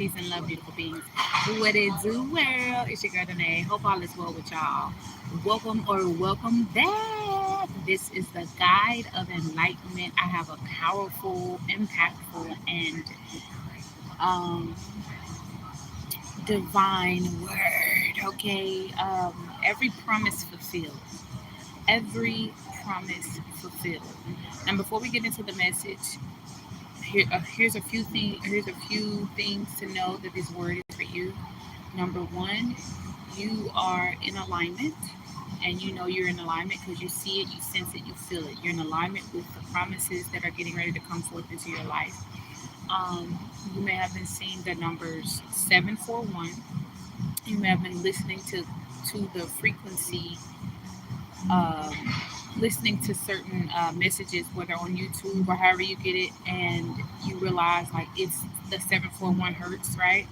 Peace and love, beautiful beings. What it do, world? It's your girl Danae. Hope all is well with y'all. Welcome back. This is the Guide of Enlightenment. I have a powerful, impactful, and um, divine word. Okay, every promise fulfilled. Every promise fulfilled. And before we get into the message, here's a few things. Here's a few things to know that this word is for you. Number one, you are in alignment, and you know you're in alignment because you see it, you sense it, you feel it. You're in alignment with the promises that are getting ready to come forth into your life. Um, you may have been seeing the numbers 741. You may have been listening to the frequency, um, listening to certain messages, whether on YouTube or however you get it, and you realize like it's the 741 hertz, right?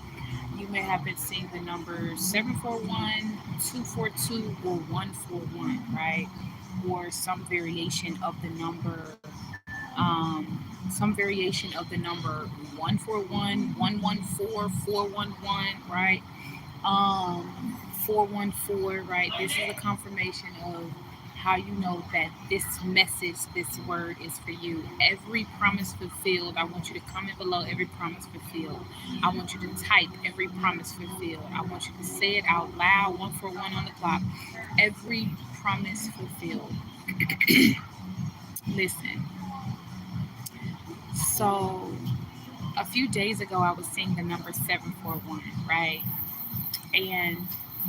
You may have been seeing the numbers 741, 242, or 141, right? Or some variation of the number, one four one, 114, 411, right? 414, right? This is a confirmation of how you know that this message, this word is for you. Every promise fulfilled. I want you to comment below every promise fulfilled. I want you to type every promise fulfilled. I want you to say it out loud, 141 on the clock. Every promise fulfilled. Listen. So a few days ago, I was seeing the number 741, right? And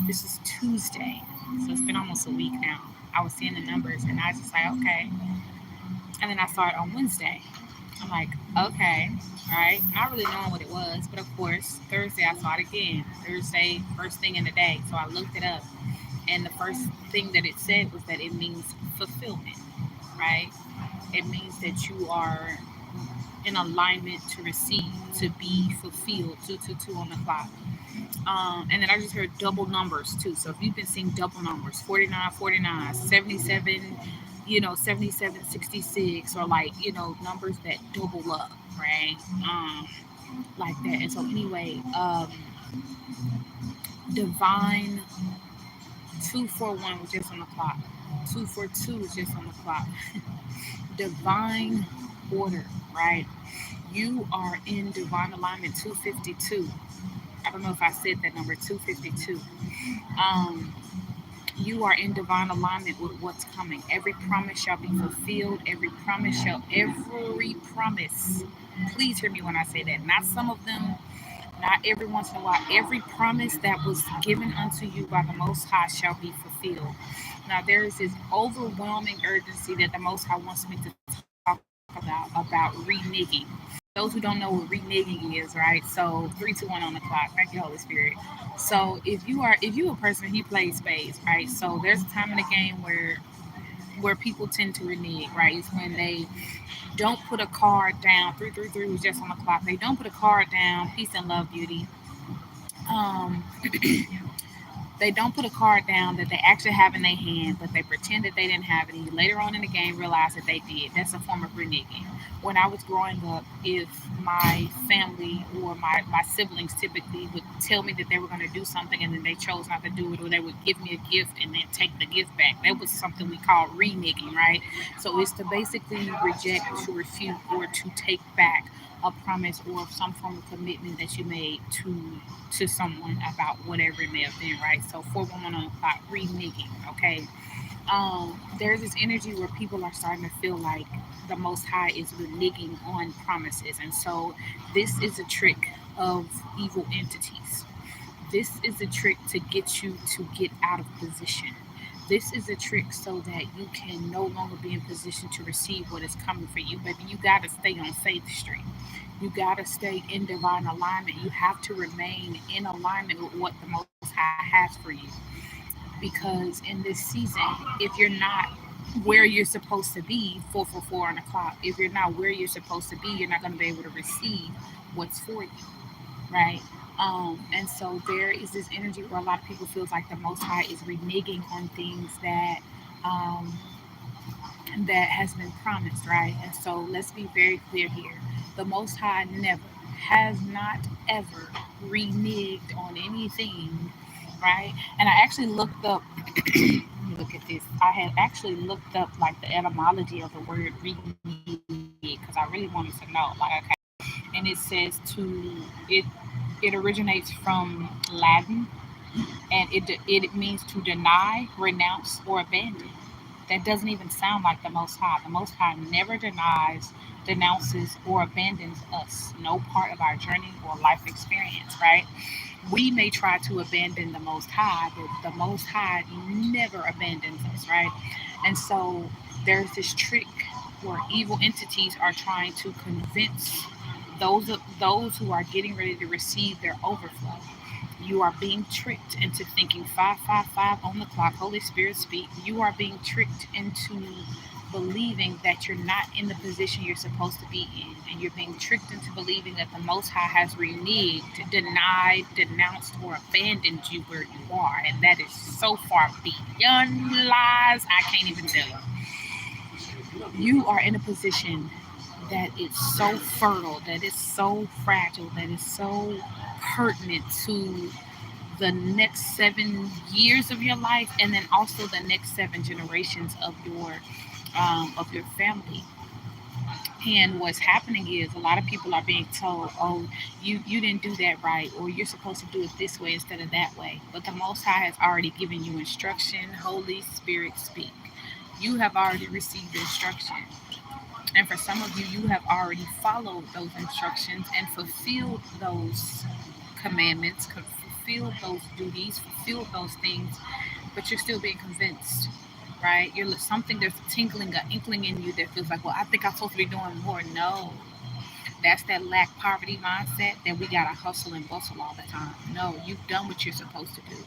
this is Tuesday, so it's been almost a week now. I was seeing the numbers, and I was just like, okay. And then I saw it on Wednesday. I'm like, okay, all right. Not really knowing what it was, but of course, Thursday I saw it again. Thursday, first thing in the day. So I looked it up, and the first thing that it said was that it means fulfillment, right? It means that you are in alignment to receive, to be fulfilled. 222 on the clock. And then I just heard double numbers too. So if you've been seeing double numbers, 49, 49, 77, 77, 66, or like, numbers that double up, right? Like that. And so anyway, divine 241 was just on the clock. 242 was just on the clock. Divine order, right? You are in divine alignment 252. I don't know if I said that number 252. Um, you are in divine alignment with what's coming. Every promise shall be fulfilled. Every promise. Please hear me when I say that. Not some of them, not every once in a while. Every promise that was given unto you by the Most High shall be fulfilled. Now, there is this overwhelming urgency that the Most High wants me to talk about reneging. For those who don't know what reneging is, right? So 3, 2, 1 on the clock. Thank you, Holy Spirit. So if you a person who plays spades, right? So there's a time in the game where people tend to renege, right? It's when they don't put a card down. 3, 3, 3 was just on the clock. They don't put a card down. Peace and love, beauty. Um, they don't put a card down that they actually have in their hand, but they pretend that they didn't have it. And later on in the game, realize that they did. That's a form of reneging. When I was growing up, if my family or my siblings typically would tell me that they were going to do something and then they chose not to do it, or they would give me a gift and then take the gift back, that was something we call reneging, right? So it's to basically reject, to refute, or to take back a promise or some form of commitment that you made to someone about whatever it may have been, right? So 411 on the clock, reneging, okay? There's this energy where people are starting to feel like the Most High is reneging on promises. And so this is a trick of evil entities. This is a trick to get you to get out of position. This is a trick so that you can no longer be in position to receive what is coming for you. Baby, you got to stay on Faith Street. You got to stay in divine alignment. You have to remain in alignment with what the Most High has for you. Because in this season, if you're not where you're supposed to be, 444 on the clock, if you're not where you're supposed to be, you're not going to be able to receive what's for you, right? And so there is this energy where a lot of people feels like the Most High is reneging on things um, that has been promised, right? And so let's be very clear here: the Most High never. has not ever reneged on anything, right? And I actually looked up, look at this. I had actually looked up like the etymology of the word renege because I really wanted to know. Like, okay, and it says it originates from Latin, and it means to deny, renounce, or abandon. That doesn't even sound like the Most High. The Most High never denies, denounces, or abandons us. No part of our journey or life experience, right? We may try to abandon the Most High, but the Most High never abandons us, right? And so there's this trick where evil entities are trying to convince those who are getting ready to receive their overflow. You are being tricked into thinking 555 on the clock. Holy Spirit speak. You are being tricked into believing that you're not in the position you're supposed to be in. And you're being tricked into believing that the Most High has reneged, denied, denounced, or abandoned you where you are. And that is so far beyond lies, I can't even tell you. You are in a position that is so fertile, that is so fragile, that is so pertinent to the next 7 years of your life, and then also the next 7 generations of your family. And what's happening is a lot of people are being told, "Oh, you didn't do that right, or you're supposed to do it this way instead of that way." But the Most High has already given you instruction. Holy Spirit, speak. You have already received instruction. And for some of you, you have already followed those instructions and fulfilled those commandments, fulfilled those duties, fulfilled those things, but you're still being convinced, right? You're something, there's a tinkling, an inkling in you that feels like, well, I think I'm supposed to be doing more. No, that's that lack poverty mindset that we gotta hustle and bustle all the time. No, you've done what you're supposed to do,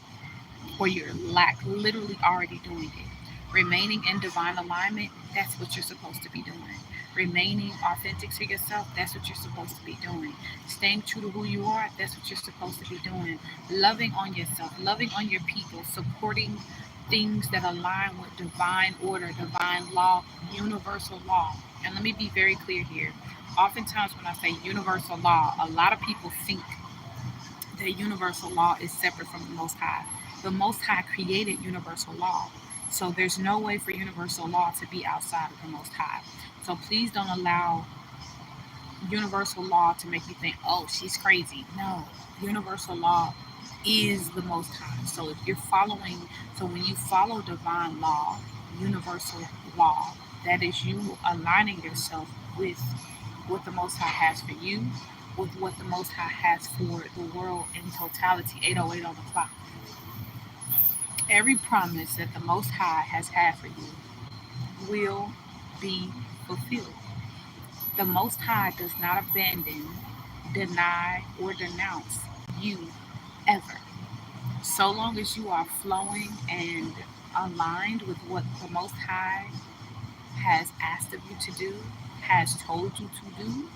or you're literally already doing it. Remaining in divine alignment, that's what you're supposed to be doing. Remaining authentic to yourself, that's what you're supposed to be doing. Staying true to who you are, that's what you're supposed to be doing. Loving on yourself, loving on your people, supporting things that align with divine order, divine law, universal law. And let me be very clear here. Oftentimes, when I say universal law, a lot of people think that universal law is separate from the Most High. The Most High created universal law. So there's no way for universal law to be outside of the Most High. So please don't allow universal law to make you think, oh, she's crazy. No, universal law is the Most High. So if you're following, so when you follow divine law, universal law, that is you aligning yourself with what the Most High has for you, with what the Most High has for the world in totality. 808 on the clock. Every promise that the Most High has had for you will be fulfilled. The Most High does not abandon, deny, or denounce you ever. So long as you are flowing and aligned with what the Most High has asked of you to do, has told you to do,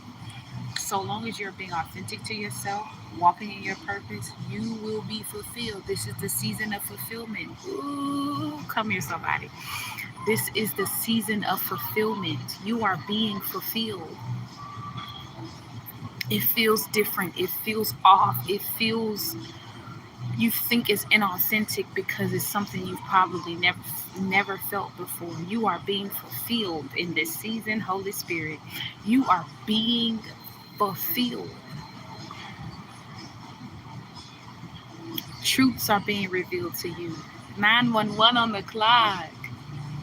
so long as you're being authentic to yourself, walking in your purpose, you will be fulfilled. This is the season of fulfillment. Ooh, come here, somebody. This is the season of fulfillment. You are being fulfilled. It feels different. It feels off. It feels, you think it's inauthentic because it's something you've probably never felt before. You are being fulfilled in this season, Holy Spirit. You are being fulfilled. Truths are being revealed to you. 911 on the clock.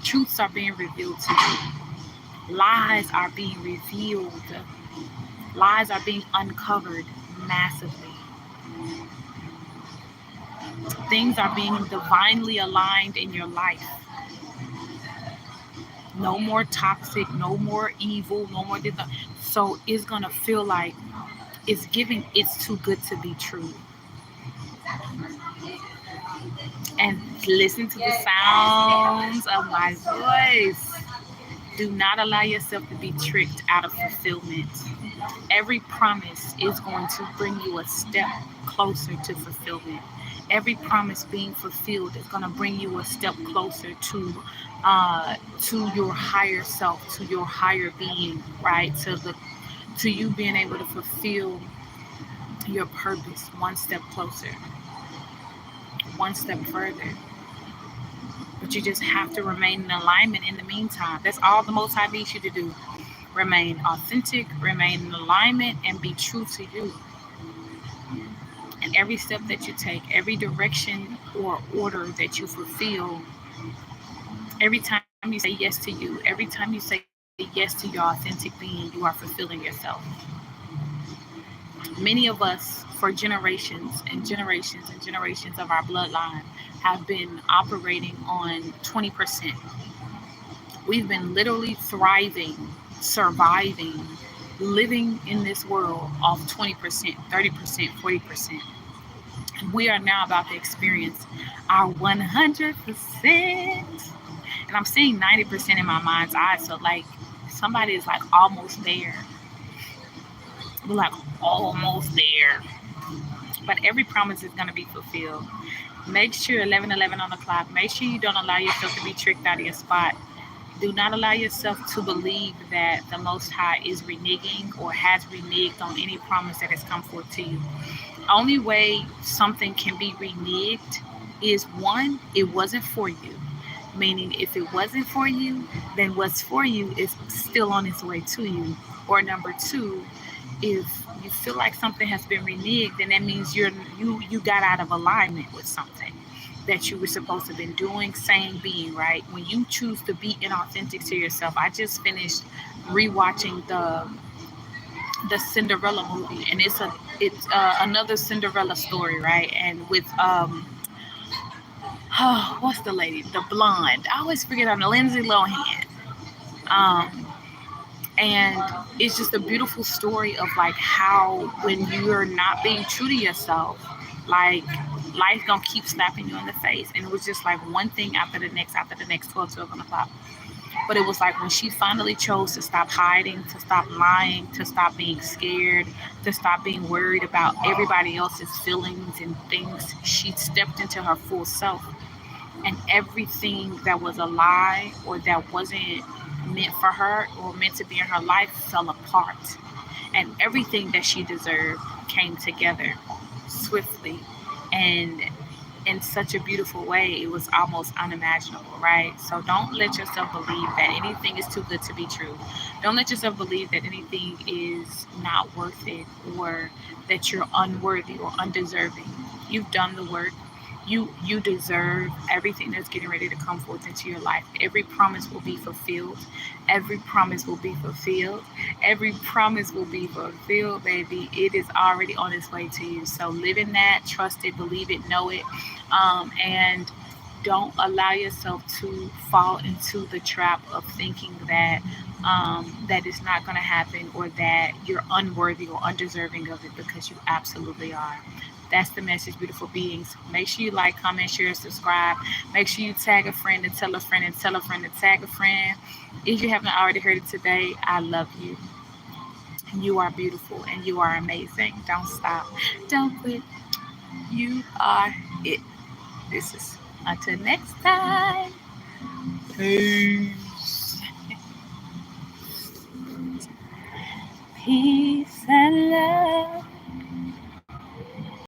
Truths are being revealed to you. Lies are being revealed. Lies are being uncovered massively. Things are being divinely aligned in your life. No more toxic, no more evil, no more. So it's going to feel like it's giving, it's too good to be true. And listen to the sounds of my voice. Do not allow yourself to be tricked out of fulfillment. Every promise is going to bring you a step closer to fulfillment. Every promise being fulfilled is going to bring you a step closer to your higher self, to your higher being, right? To you being able to fulfill your purpose one step closer, one step further. But you just have to remain in alignment in the meantime. That's all the Most High needs you to do. Remain authentic, remain in alignment, and be true to you. And every step that you take, every direction or order that you fulfill, every time you say yes to you, every time you say yes to your authentic being, you are fulfilling yourself. Many of us, for generations and generations and generations of our bloodline, have been operating on 20%. We've been literally thriving, surviving, living in this world off 20%, 30%, 40%. And we are now about to experience our 100%. And I'm seeing 90% in my mind's eye. So, like, somebody is like almost there. We're like almost there. But every promise is going to be fulfilled. Make sure 11:11 on the clock. Make sure you don't allow yourself to be tricked out of your spot. Do not allow yourself to believe that the Most High is reneging or has reneged on any promise that has come forth to you. Only way something can be reneged is one, it wasn't for you. Meaning, if it wasn't for you, then what's for you is still on its way to you. Or number two, if you feel like something has been reneged, then that means you got out of alignment with something that you were supposed to have been doing, saying, being, right? When you choose to be inauthentic to yourself, I just finished rewatching the Cinderella movie, and it's another Cinderella story, right? And with oh, what's the lady, the blonde? I always forget her name, Lindsay Lohan. Um, and it's just a beautiful story of like how when you're not being true to yourself, like life gonna keep slapping you in the face. And it was just like one thing after the next, 12 o'clock. But it was like when she finally chose to stop hiding, to stop lying, to stop being scared, to stop being worried about everybody else's feelings and things, she stepped into her full self. And everything that was a lie or that wasn't meant for her or meant to be in her life fell apart. And everything that she deserved came together swiftly and in such a beautiful way. It was almost unimaginable, right? So don't let yourself believe that anything is too good to be true. Don't let yourself believe that anything is not worth it or that you're unworthy or undeserving. You've done the work. You deserve everything that's getting ready to come forth into your life. Every promise will be fulfilled. Every promise will be fulfilled. Every promise will be fulfilled, baby. It is already on its way to you. So live in that, trust it, believe it, know it. And don't allow yourself to fall into the trap of thinking that that it's not going to happen or that you're unworthy or undeserving of it, because you absolutely are. That's the message, beautiful beings. Make sure you like, comment, share, subscribe. Make sure you tag a friend and tell a friend and tell a friend to tag a friend. If you haven't already heard it today, I love you. You are beautiful and you are amazing. Don't stop. Don't quit. You are it. This is until next time. Peace. Peace and love.